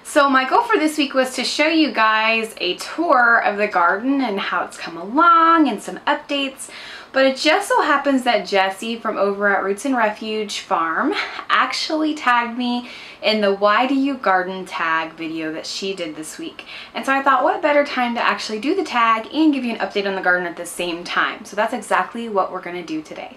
So my goal for this week was to show you guys a tour of the garden and how it's come along and some updates. But it just so happens that Jessie from over at Roots and Refuge farm actually tagged me in the Why Do You Garden tag video that she did this week. And so I thought, what better time to actually do the tag and give you an update on the garden at the same time. So that's exactly what we're going to do today.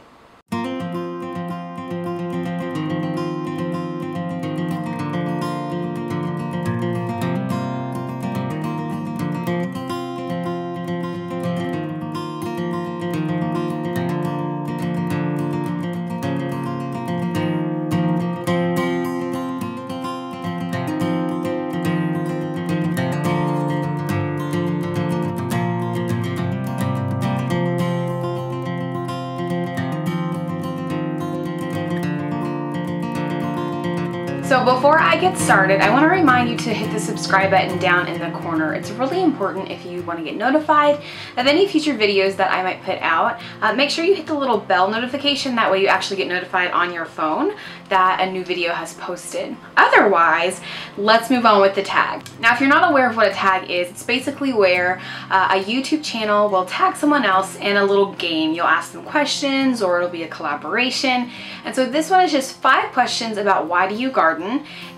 So before I get started, I want to remind you to hit the subscribe button down in the corner. It's really important if you want to get notified of any future videos that I might put out. Make sure you hit the little bell notification, that way you actually get notified on your phone that a new video has posted. Otherwise, let's move on with the tag. Now, if you're not aware of what a tag is, it's basically where a YouTube channel will tag someone else in a little game. You'll ask them questions or it'll be a collaboration. And so this one is just 5 questions about why do you garden?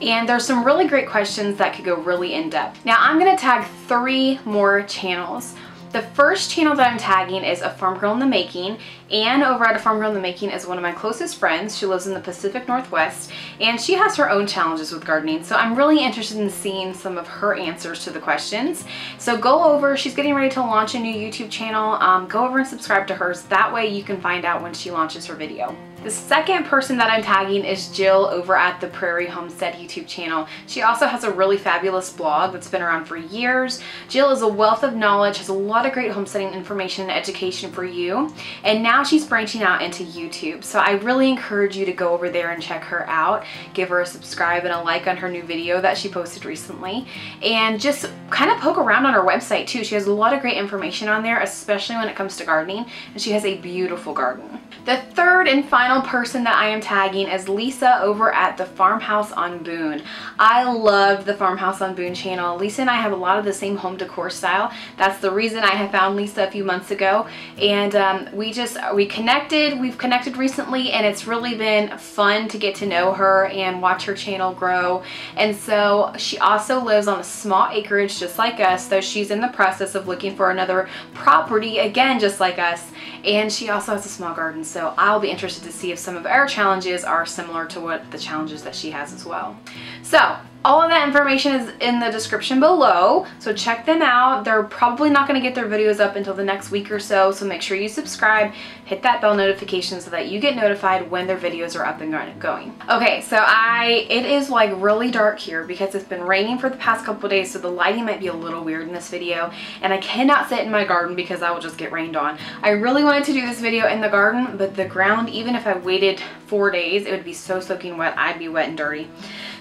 And there's some really great questions that could go really in depth. Now I'm going to tag 3 more channels. The first channel that I'm tagging is A Farm Girl in the Making. Anne over at A Farm Girl in the Making is one of my closest friends. She lives in the Pacific Northwest and she has her own challenges with gardening. So I'm really interested in seeing some of her answers to the questions. So go over, she's getting ready to launch a new YouTube channel. Go over and subscribe to hers. That way you can find out when she launches her video. The second person that I'm tagging is Jill over at the Prairie Homestead YouTube channel. She also has a really fabulous blog that's been around for years. Jill is a wealth of knowledge, has a lot of great homesteading information and education for you. And now she's branching out into YouTube. So I really encourage you to go over there and check her out. Give her a subscribe and a like on her new video that she posted recently. And just kind of poke around on her website too. She has a lot of great information on there, especially when it comes to gardening. And she has a beautiful garden. The third and final person that I am tagging is Lisa over at the Farmhouse on Boone. I love the Farmhouse on Boone channel. Lisa and I have a lot of the same home decor style. That's the reason I had found Lisa a few months ago. And we've connected recently, and it's really been fun to get to know her and watch her channel grow. And so she also lives on a small acreage just like us, though she's in the process of looking for another property again just like us. And she also has a small garden, so I'll be interested to see if some of our challenges are similar to what the challenges that she has as well. So all of that information is in the description below, so check them out. They're probably not going to get their videos up until the next week or so, so make sure you subscribe, hit that bell notification so that you get notified when their videos are up and going. Okay, so it is like really dark here because it's been raining for the past couple days, so the lighting might be a little weird in this video, and I cannot sit in my garden because I will just get rained on. I really wanted to do this video in the garden, but the ground, even if I waited 4 days, it would be so soaking wet, I'd be wet and dirty.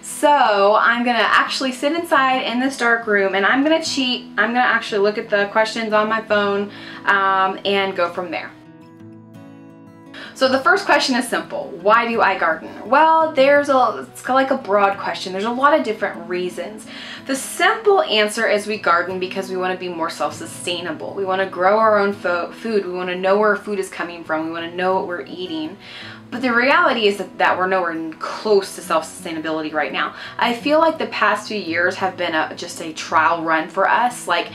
So I'm gonna actually sit inside in this dark room and I'm gonna cheat. I'm gonna actually look at the questions on my phone and go from there. So the first question is simple. Why do I garden? Well, it's like a broad question. There's a lot of different reasons. The simple answer is we garden because we want to be more self-sustainable. We want to grow our own food. We want to know where our food is coming from. We want to know what we're eating. But the reality is that we're nowhere close to self-sustainability right now. I feel like the past few years have been just a trial run for us. Like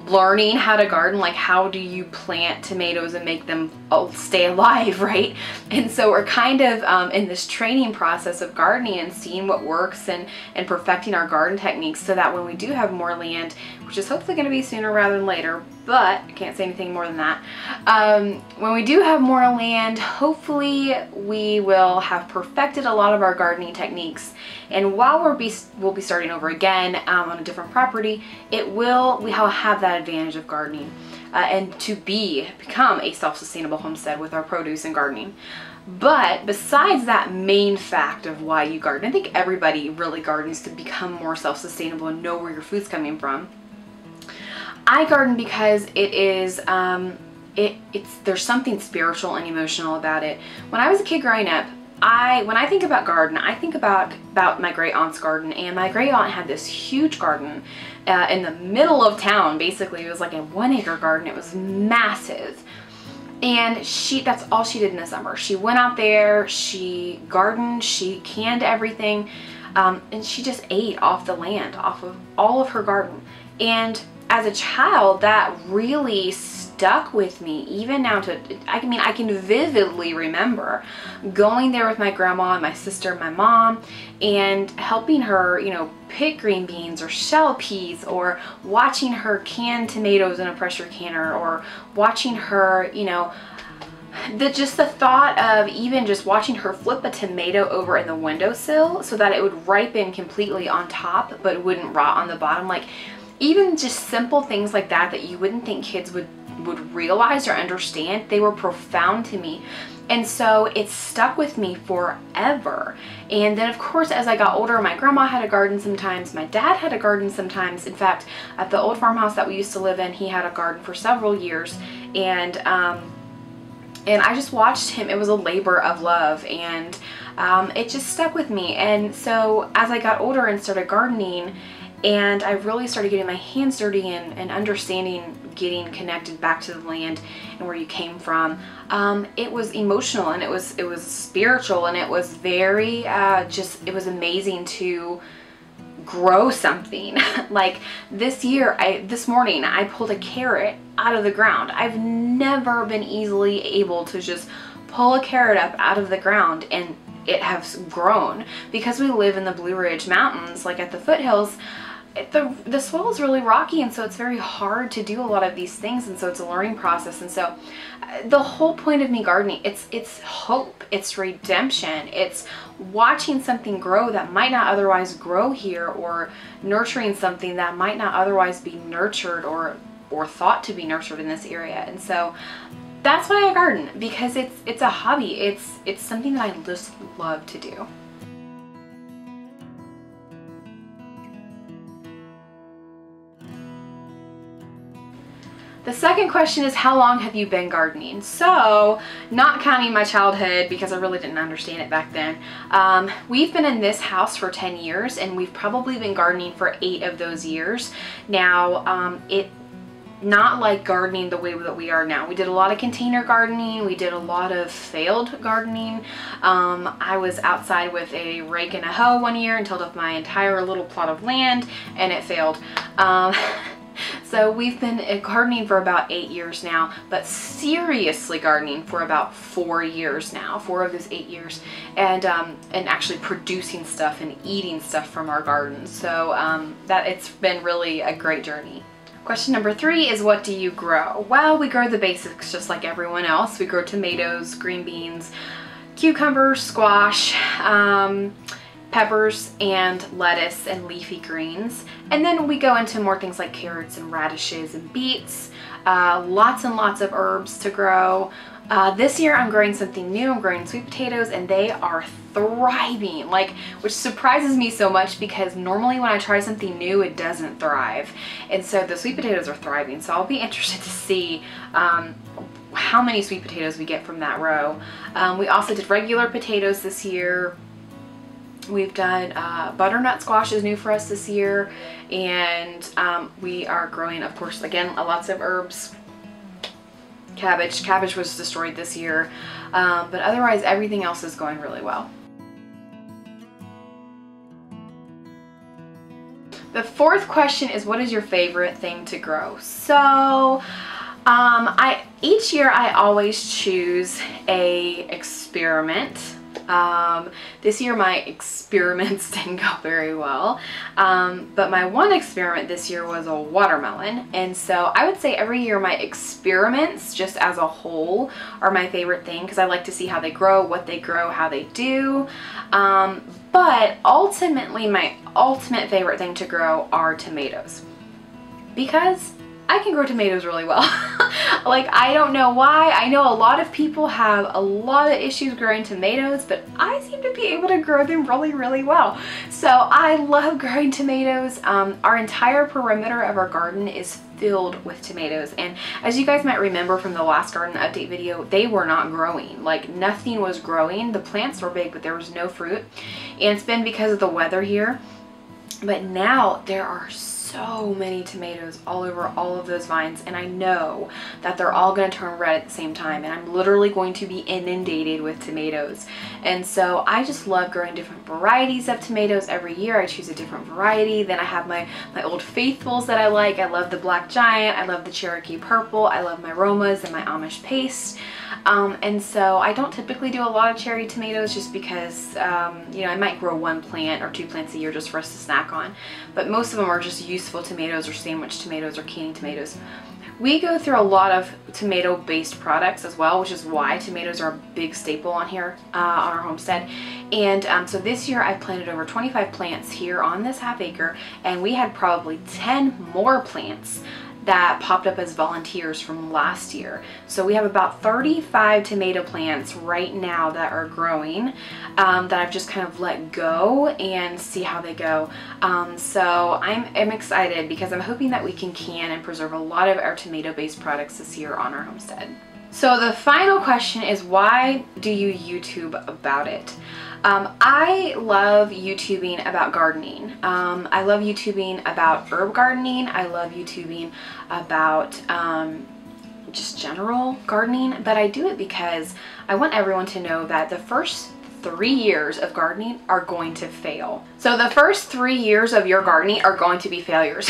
learning how to garden, like how do you plant tomatoes and make them stay alive, right? And so we're kind of in this training process of gardening and seeing what works and perfecting our garden techniques so that when we do have more land, which is hopefully going to be sooner rather than later, but I can't say anything more than that. When we do have more land, hopefully we will have perfected a lot of our gardening techniques. And while we'll be starting over again on a different property, we'll have that advantage of gardening and to become a self-sustainable homestead with our produce and gardening. But besides that main fact of why you garden, I think everybody really gardens to become more self-sustainable and know where your food's coming from. I garden because it is there's something spiritual and emotional about it. When I was a kid growing up, when I think about garden, I think about my great aunt's garden, and my great aunt had this huge garden in the middle of town. Basically, it was like a 1 acre garden. It was massive. And that's all she did in the summer. She went out there, she gardened, she canned everything, and she just ate off the land, off of all of her garden. And as a child, that really stuck with me, even now I can vividly remember going there with my grandma and my sister and my mom and helping her, you know, pick green beans or shell peas, or watching her can tomatoes in a pressure canner, or watching her, you know, just the thought of even just watching her flip a tomato over in the windowsill so that it would ripen completely on top but it wouldn't rot on the bottom. Like, even just simple things like that you wouldn't think kids would realize or understand, they were profound to me. And so it stuck with me forever. And then of course, as I got older, my grandma had a garden sometimes, my dad had a garden sometimes. In fact, at the old farmhouse that we used to live in, he had a garden for several years. And I just watched him. It was a labor of love, and it just stuck with me. And so as I got older and started gardening, and I really started getting my hands dirty and understanding, getting connected back to the land and where you came from, it was emotional, and it was spiritual, and it was very it was amazing to grow something. Like this morning I pulled a carrot out of the ground. I've never been easily able to just pull a carrot up out of the ground, and it has grown because we live in the Blue Ridge Mountains, like at the foothills. The soil is really rocky, and so it's very hard to do a lot of these things, and so it's a learning process. And so the whole point of me gardening, it's hope, it's redemption, it's watching something grow that might not otherwise grow here, or nurturing something that might not otherwise be nurtured or thought to be nurtured in this area. And so that's why I garden, because it's a hobby. It's something that I just love to do. The second question is, how long have you been gardening? So, not counting my childhood, because I really didn't understand it back then, we've been in this house for 10 years, and we've probably been gardening for 8 of those years. Now, not like gardening the way that we are now. We did a lot of container gardening. We did a lot of failed gardening. I was outside with a rake and a hoe one year and tilled up my entire little plot of land, and it failed. So we've been gardening for about 8 years now, but seriously gardening for about 4 years now, 4 of those 8 years, and actually producing stuff and eating stuff from our gardens. So it's been really a great journey. Question number 3 is, what do you grow? Well, we grow the basics just like everyone else. We grow tomatoes, green beans, cucumbers, squash, peppers, and lettuce, and leafy greens. And then we go into more things like carrots and radishes and beets, lots and lots of herbs to grow. This year I'm growing something new. I'm growing sweet potatoes, and they are thriving, which surprises me so much, because normally when I try something new, it doesn't thrive. And so the sweet potatoes are thriving. So I'll be interested to see how many sweet potatoes we get from that row. We also did regular potatoes this year. We've done butternut squash is new for us this year, and we are growing, of course, again, lots of herbs. Cabbage was destroyed this year, but otherwise everything else is going really well. The 4th question is, what is your favorite thing to grow? So each year I always choose a experiment. This year my experiments didn't go very well, but my one experiment this year was a watermelon. And so I would say every year my experiments, just as a whole, are my favorite thing, because I like to see how they grow, what they grow, how they do. But ultimately my ultimate favorite thing to grow are tomatoes, because I can grow tomatoes really well. Like, I don't know why. I know a lot of people have a lot of issues growing tomatoes, but I seem to be able to grow them really, really well. So I love growing tomatoes. Our entire perimeter of our garden is filled with tomatoes, and as you guys might remember from the last garden update video, they were not growing. Like, nothing was growing. The plants were big, but there was no fruit, and it's been because of the weather here. But now there are so many tomatoes all over all of those vines, and I know that they're all going to turn red at the same time, and I'm literally going to be inundated with tomatoes. And so I just love growing different varieties of tomatoes every year. I choose a different variety. Then I have my old faithfuls that I like. I love the Black Giant, I love the Cherokee Purple, I love my Romas and my Amish Paste. And so I don't typically do a lot of cherry tomatoes just because, you know, I might grow one plant or two plants a year just for us to snack on. But most of them are just useful tomatoes or sandwich tomatoes or canning tomatoes. We go through a lot of tomato-based products as well, which is why tomatoes are a big staple on here, on our homestead. And so this year I planted over 25 plants here on this half acre, and we had probably 10 more plants that popped up as volunteers from last year. So we have about 35 tomato plants right now that are growing, that I've just kind of let go and see how they go. So I'm excited because I'm hoping that we can and preserve a lot of our tomato-based products this year on our homestead. So the final question is, why do you YouTube about it? I love YouTubing about gardening. I love YouTubing about herb gardening. I love YouTubing about just general gardening, but I do it because I want everyone to know that the first 3 years of gardening are going to fail. So the first 3 years of your gardening are going to be failures.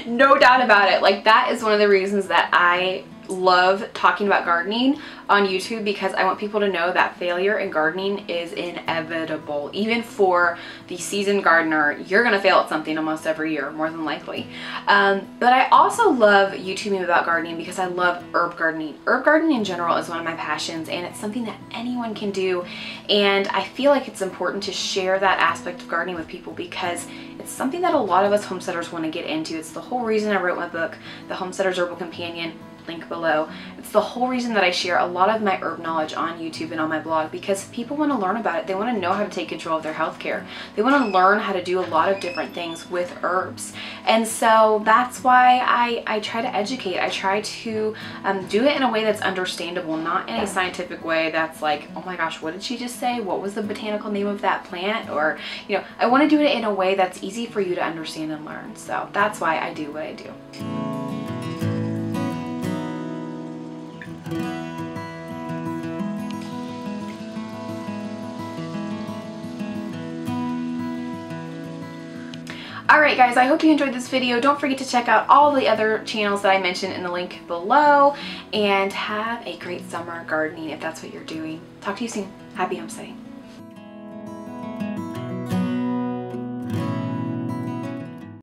No doubt about it. Like, that is one of the reasons that I love talking about gardening on YouTube, because I want people to know that failure in gardening is inevitable. Even for the seasoned gardener, you're gonna fail at something almost every year, more than likely. But I also love YouTubing about gardening because I love herb gardening. Herb gardening in general is one of my passions, and it's something that anyone can do. And I feel like it's important to share that aspect of gardening with people because it's something that a lot of us homesteaders want to get into. It's the whole reason I wrote my book, The Homesteader's Herbal Companion, link below. It's the whole reason that I share a lot of my herb knowledge on YouTube and on my blog, because people want to learn about it. They want to know how to take control of their health care. They want to learn how to do a lot of different things with herbs. And so that's why I try to educate. I try to do it in a way that's understandable, not in a scientific way that's like, oh my gosh, what did she just say? What was the botanical name of that plant? Or, you know, I want to do it in a way that's easy for you to understand and learn. So that's why I do what I do. Alright guys, I hope you enjoyed this video. Don't forget to check out all the other channels that I mentioned in the link below, and have a great summer gardening if that's what you're doing. Talk to you soon. Happy homesteading.